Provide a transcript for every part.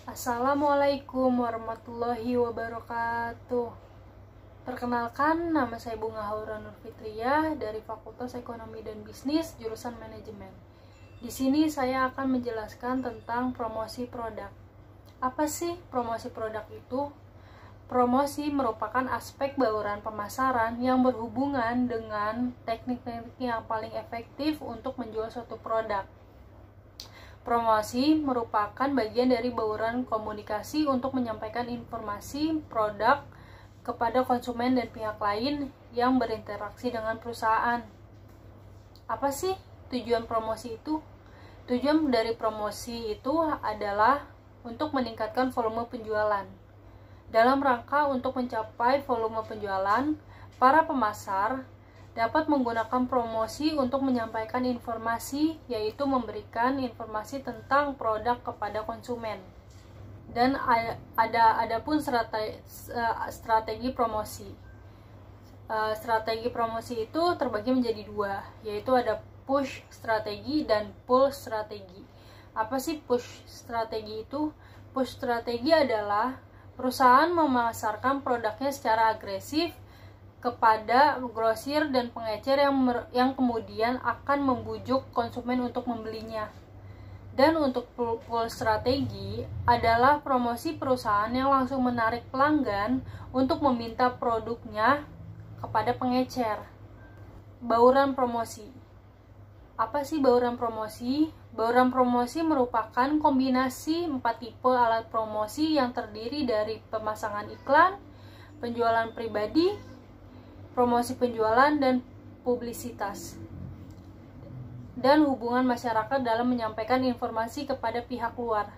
Assalamualaikum warahmatullahi wabarakatuh. Perkenalkan, nama saya Bunga Haura Nur Fitriyah dari Fakultas Ekonomi dan Bisnis, jurusan Manajemen. Di sini saya akan menjelaskan tentang promosi produk. Apa sih promosi produk itu? Promosi merupakan aspek bauran pemasaran yang berhubungan dengan teknik-teknik yang paling efektif untuk menjual suatu produk. Promosi merupakan bagian dari bauran komunikasi untuk menyampaikan informasi produk kepada konsumen dan pihak lain yang berinteraksi dengan perusahaan. Apa sih tujuan promosi itu? Tujuan dari promosi itu adalah untuk meningkatkan volume penjualan. Dalam rangka untuk mencapai volume penjualan, para pemasar dapat menggunakan promosi untuk menyampaikan informasi, yaitu memberikan informasi tentang produk kepada konsumen. Dan adapun strategi promosi. Strategi promosi itu terbagi menjadi dua, yaitu ada push strategi dan pull strategi. Apa sih push strategi itu? Push strategi adalah perusahaan memasarkan produknya secara agresif kepada grosir dan pengecer yang kemudian akan membujuk konsumen untuk membelinya. Dan untuk pull strategi adalah promosi perusahaan yang langsung menarik pelanggan untuk meminta produknya kepada pengecer. Bauran promosi. Apa sih bauran promosi? Bauran promosi merupakan kombinasi 4 tipe alat promosi yang terdiri dari pemasangan iklan, penjualan pribadi, promosi penjualan, dan publisitas, dan hubungan masyarakat dalam menyampaikan informasi kepada pihak luar.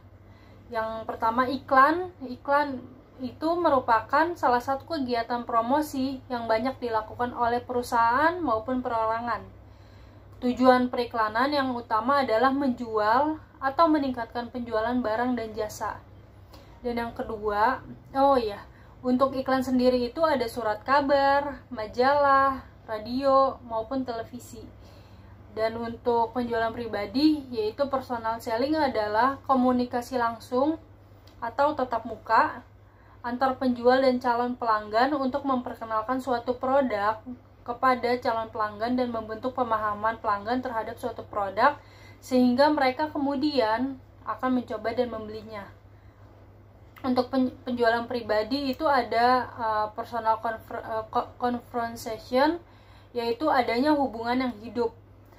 Yang pertama, iklan. Iklan itu merupakan salah satu kegiatan promosi yang banyak dilakukan oleh perusahaan maupun perorangan. Tujuan periklanan yang utama adalah menjual atau meningkatkan penjualan barang dan jasa. Dan yang kedua, untuk iklan sendiri itu ada surat kabar, majalah, radio, maupun televisi. Dan untuk penjualan pribadi, yaitu personal selling, adalah komunikasi langsung atau tatap muka antar penjual dan calon pelanggan untuk memperkenalkan suatu produk kepada calon pelanggan dan membentuk pemahaman pelanggan terhadap suatu produk sehingga mereka kemudian akan mencoba dan membelinya. Untuk penjualan pribadi itu ada personal confrontation, yaitu adanya hubungan yang hidup,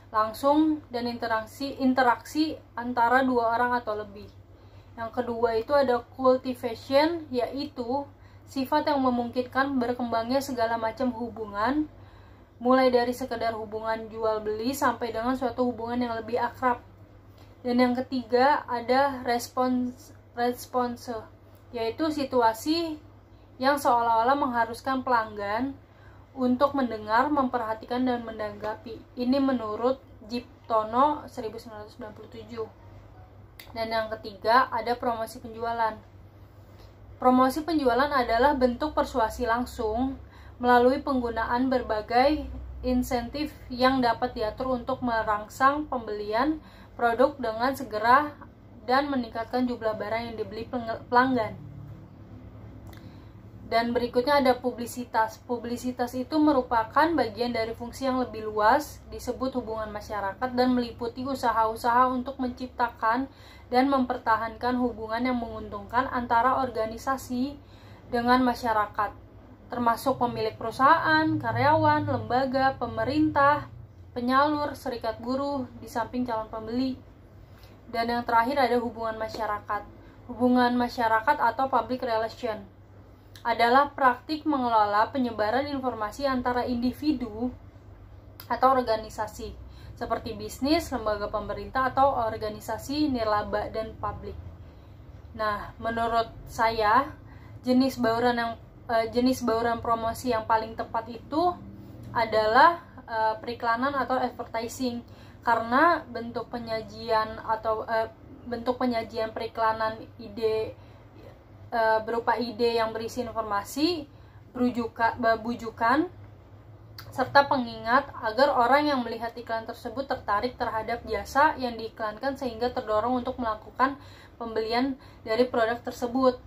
langsung, dan interaksi antara dua orang atau lebih. Yang kedua itu ada cultivation, yaitu sifat yang memungkinkan berkembangnya segala macam hubungan, mulai dari sekedar hubungan jual beli sampai dengan suatu hubungan yang lebih akrab. Dan yang ketiga ada response, yaitu situasi yang seolah-olah mengharuskan pelanggan untuk mendengar, memperhatikan, dan menanggapi. Ini menurut Jiptono 1997. Dan yang ketiga ada promosi penjualan. Promosi penjualan adalah bentuk persuasi langsung melalui penggunaan berbagai insentif yang dapat diatur untuk merangsang pembelian produk dengan segera dan meningkatkan jumlah barang yang dibeli pelanggan. Dan berikutnya ada publisitas. Publisitas itu merupakan bagian dari fungsi yang lebih luas, disebut hubungan masyarakat, dan meliputi usaha-usaha untuk menciptakan dan mempertahankan hubungan yang menguntungkan antara organisasi dengan masyarakat, termasuk pemilik perusahaan, karyawan, lembaga, pemerintah, penyalur, serikat buruh, di samping calon pembeli. Dan yang terakhir ada hubungan masyarakat. Hubungan masyarakat atau public relation adalah praktik mengelola penyebaran informasi antara individu atau organisasi, seperti bisnis, lembaga pemerintah, atau organisasi nirlaba dan publik. Nah, menurut saya, jenis bauran promosi yang paling tepat itu adalah periklanan atau advertising, karena bentuk penyajian periklanan berupa ide yang berisi informasi, bujukan, serta pengingat agar orang yang melihat iklan tersebut tertarik terhadap jasa yang diiklankan sehingga terdorong untuk melakukan pembelian dari produk tersebut.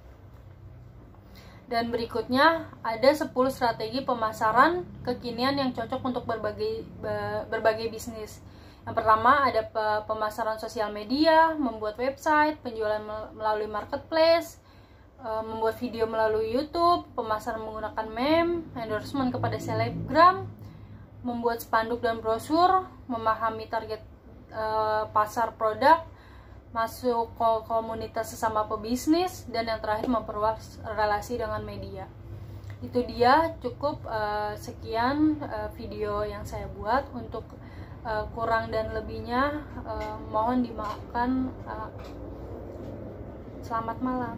Dan berikutnya ada 10 strategi pemasaran kekinian yang cocok untuk berbagai bisnis. Yang pertama ada pemasaran sosial media, membuat website, penjualan melalui marketplace, membuat video melalui YouTube, pemasaran menggunakan meme, endorsement kepada selebgram, membuat spanduk dan brosur, memahami target pasar produk, masuk ke komunitas sesama pebisnis, dan yang terakhir memperluas relasi dengan media. Itu dia cukup sekian video yang saya buat. Untuk kurang dan lebihnya mohon dimaafkan. Selamat malam.